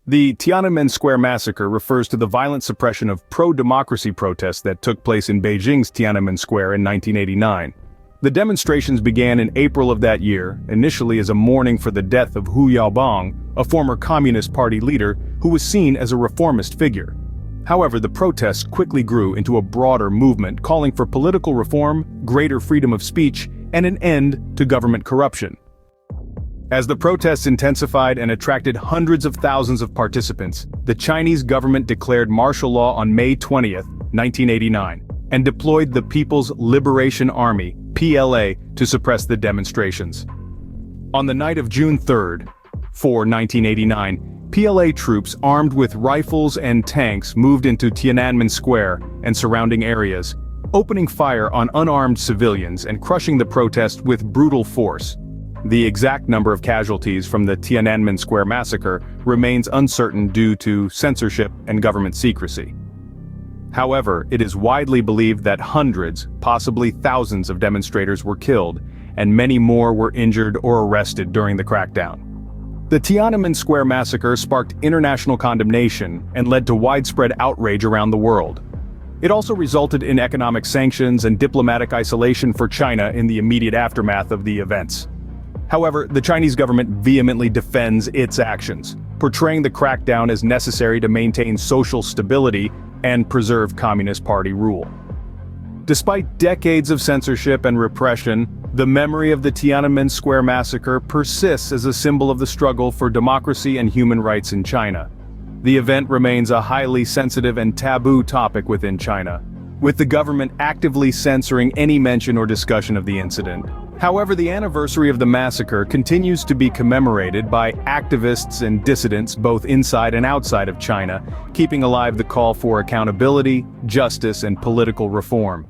The Tiananmen Square Massacre refers to the violent suppression of pro-democracy protests that took place in Beijing's Tiananmen Square in 1989. The demonstrations began in April of that year, initially as a mourning for the death of Hu Yaobang, a former Communist Party leader who was seen as a reformist figure. However, the protests quickly grew into a broader movement calling for political reform, greater freedom of speech, and an end to government corruption. As the protests intensified and attracted hundreds of thousands of participants, the Chinese government declared martial law on May 20, 1989, and deployed the People's Liberation Army, PLA, to suppress the demonstrations. On the night of June 3, 1989, PLA troops armed with rifles and tanks moved into Tiananmen Square and surrounding areas, opening fire on unarmed civilians and crushing the protest with brutal force. The exact number of casualties from the Tiananmen Square Massacre remains uncertain due to censorship and government secrecy. However, it is widely believed that hundreds, possibly thousands of demonstrators were killed, and many more were injured or arrested during the crackdown. The Tiananmen Square Massacre sparked international condemnation and led to widespread outrage around the world. It also resulted in economic sanctions and diplomatic isolation for China in the immediate aftermath of the events. However, the Chinese government vehemently defends its actions, portraying the crackdown as necessary to maintain social stability and preserve Communist Party rule. Despite decades of censorship and repression, the memory of the Tiananmen Square Massacre persists as a symbol of the struggle for democracy and human rights in China. The event remains a highly sensitive and taboo topic within China, with the government actively censoring any mention or discussion of the incident. However, the anniversary of the massacre continues to be commemorated by activists and dissidents both inside and outside of China, keeping alive the call for accountability, justice, and political reform.